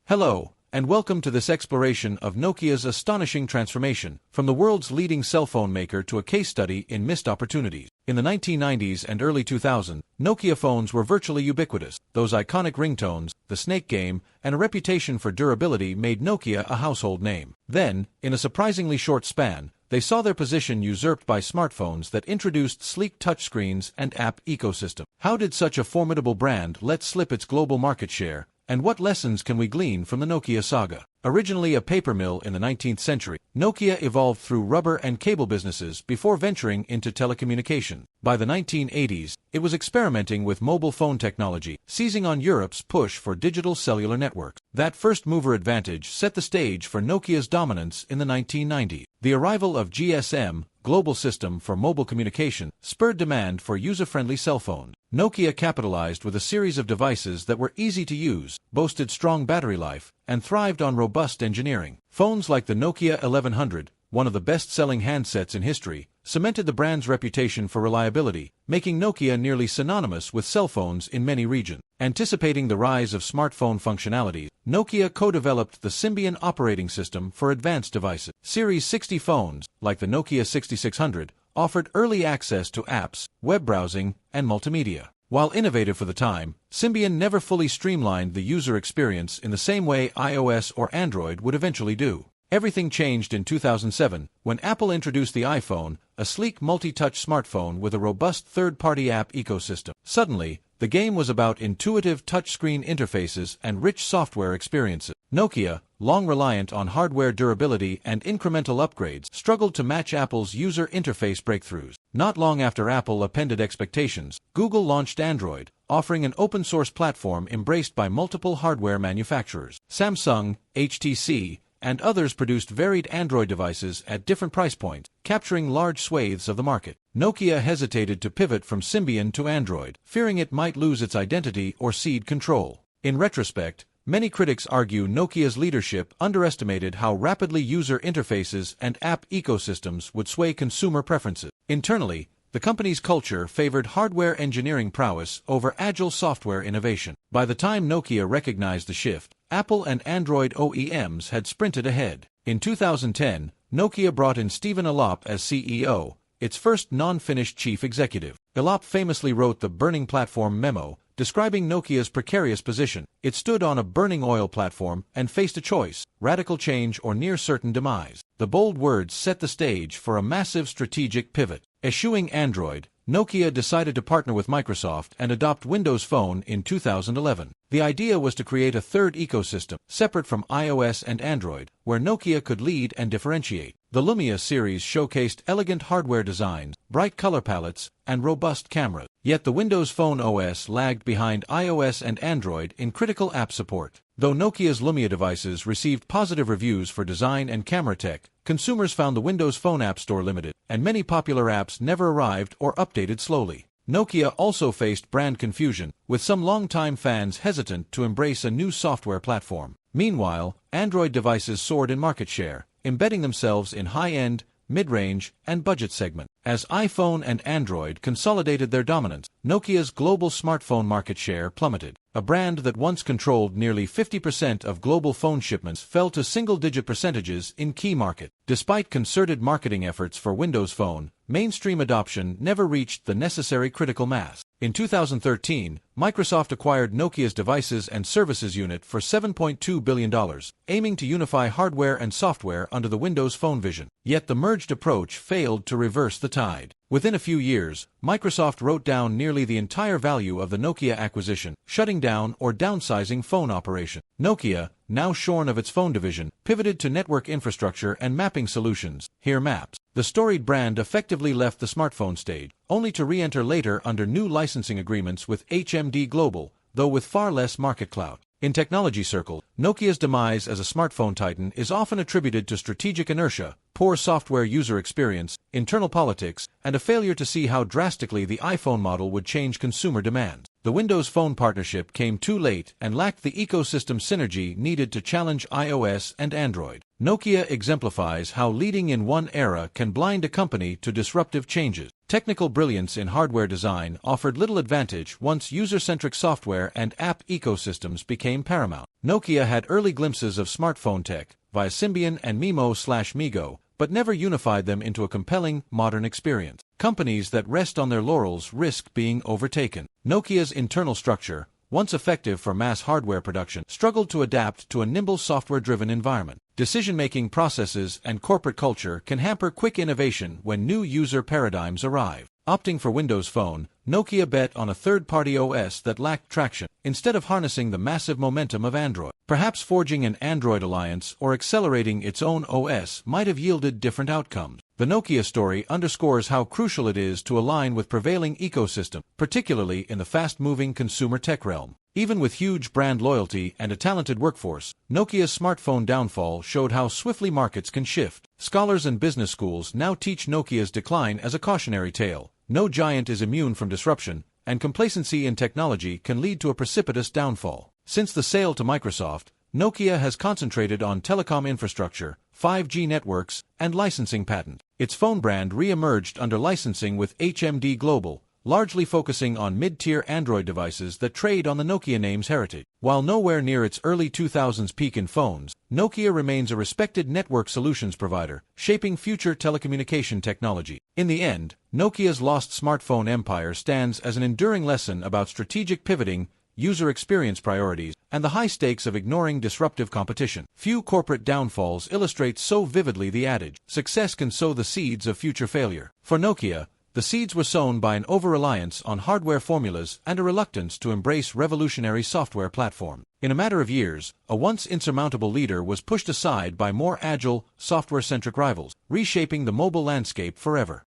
Hello, and welcome to this exploration of Nokia's astonishing transformation, from the world's leading cell phone maker to a case study in missed opportunities. In the 1990s and early 2000s, Nokia phones were virtually ubiquitous. Those iconic ringtones, the snake game, and a reputation for durability made Nokia a household name. Then, in a surprisingly short span, they saw their position usurped by smartphones that introduced sleek touchscreens and app ecosystem. How did such a formidable brand let slip its global market share? And what lessons can we glean from the Nokia saga? Originally a paper mill in the 19th century, Nokia evolved through rubber and cable businesses before venturing into telecommunication. By the 1980s, it was experimenting with mobile phone technology, seizing on Europe's push for digital cellular networks. That first-mover advantage set the stage for Nokia's dominance in the 1990s. The arrival of GSM, Global System for Mobile Communication, spurred demand for user-friendly cell phones. Nokia capitalized with a series of devices that were easy to use, boasted strong battery life, and thrived on robust engineering. Phones like the Nokia 1100, one of the best-selling handsets in history, cemented the brand's reputation for reliability, making Nokia nearly synonymous with cell phones in many regions. Anticipating the rise of smartphone functionalities, Nokia co-developed the Symbian operating system for advanced devices. Series 60 phones, like the Nokia 6600, offered early access to apps, web browsing, and multimedia. While innovative for the time, Symbian never fully streamlined the user experience in the same way iOS or Android would eventually do. Everything changed in 2007 when Apple introduced the iPhone, a sleek multi-touch smartphone with a robust third-party app ecosystem. Suddenly, the game was about intuitive touchscreen interfaces and rich software experiences. Nokia, long reliant on hardware durability and incremental upgrades, struggled to match Apple's user interface breakthroughs. Not long after Apple upended expectations, Google launched Android, offering an open-source platform embraced by multiple hardware manufacturers. Samsung, HTC, and others produced varied Android devices at different price points, capturing large swathes of the market. Nokia hesitated to pivot from Symbian to Android, fearing it might lose its identity or cede control. In retrospect, many critics argue Nokia's leadership underestimated how rapidly user interfaces and app ecosystems would sway consumer preferences. Internally, the company's culture favored hardware engineering prowess over agile software innovation. By the time Nokia recognized the shift, Apple and Android OEMs had sprinted ahead. In 2010, Nokia brought in Stephen Elop as CEO, its first non-Finnish chief executive. Elop famously wrote the Burning Platform memo, describing Nokia's precarious position. It stood on a burning oil platform and faced a choice: radical change or near-certain demise. The bold words set the stage for a massive strategic pivot. Eschewing Android, Nokia decided to partner with Microsoft and adopt Windows Phone in 2011. The idea was to create a third ecosystem, separate from iOS and Android, where Nokia could lead and differentiate. The Lumia series showcased elegant hardware designs, bright color palettes, and robust cameras. Yet the Windows Phone OS lagged behind iOS and Android in critical app support. Though Nokia's Lumia devices received positive reviews for design and camera tech, consumers found the Windows Phone App Store limited, and many popular apps never arrived or updated slowly. Nokia also faced brand confusion, with some longtime fans hesitant to embrace a new software platform. Meanwhile, Android devices soared in market share, embedding themselves in high-end, mid-range, and budget segments. As iPhone and Android consolidated their dominance, Nokia's global smartphone market share plummeted. A brand that once controlled nearly 50% of global phone shipments fell to single-digit percentages in key markets. Despite concerted marketing efforts for Windows Phone, mainstream adoption never reached the necessary critical mass. In 2013, Microsoft acquired Nokia's Devices and Services unit for $7.2 billion, aiming to unify hardware and software under the Windows Phone vision. Yet the merged approach failed to reverse the tide. Within a few years, Microsoft wrote down nearly the entire value of the Nokia acquisition, shutting down or downsizing phone operation. Nokia, now shorn of its phone division, pivoted to network infrastructure and mapping solutions, here Maps. The storied brand effectively left the smartphone stage, only to re-enter later under new licensing agreements with HMD Global, though with far less market clout. In technology circles, Nokia's demise as a smartphone titan is often attributed to strategic inertia, poor software user experience, internal politics, and a failure to see how drastically the iPhone model would change consumer demands. The Windows Phone partnership came too late and lacked the ecosystem synergy needed to challenge iOS and Android. Nokia exemplifies how leading in one era can blind a company to disruptive changes. Technical brilliance in hardware design offered little advantage once user-centric software and app ecosystems became paramount. Nokia had early glimpses of smartphone tech via Symbian and Mimo/Migo, but never unified them into a compelling, modern experience. Companies that rest on their laurels risk being overtaken. Nokia's internal structure, once effective for mass hardware production, struggled to adapt to a nimble software-driven environment. Decision-making processes and corporate culture can hamper quick innovation when new user paradigms arrive. Opting for Windows Phone, Nokia bet on a third-party OS that lacked traction, instead of harnessing the massive momentum of Android. Perhaps forging an Android alliance or accelerating its own OS might have yielded different outcomes. The Nokia story underscores how crucial it is to align with prevailing ecosystem, particularly in the fast-moving consumer tech realm. Even with huge brand loyalty and a talented workforce, Nokia's smartphone downfall showed how swiftly markets can shift. Scholars and business schools now teach Nokia's decline as a cautionary tale. No giant is immune from disruption, and complacency in technology can lead to a precipitous downfall. Since the sale to Microsoft, Nokia has concentrated on telecom infrastructure, 5G networks, and licensing patent. Its phone brand re-emerged under licensing with HMD Global, largely focusing on mid-tier Android devices that trade on the Nokia name's heritage. While nowhere near its early 2000s peak in phones, Nokia remains a respected network solutions provider, shaping future telecommunication technology. In the end, Nokia's lost smartphone empire stands as an enduring lesson about strategic pivoting, user experience priorities, and the high stakes of ignoring disruptive competition. Few corporate downfalls illustrate so vividly the adage, "Success can sow the seeds of future failure." For Nokia, the seeds were sown by an over-reliance on hardware formulas and a reluctance to embrace revolutionary software platforms. In a matter of years, a once insurmountable leader was pushed aside by more agile, software-centric rivals, reshaping the mobile landscape forever.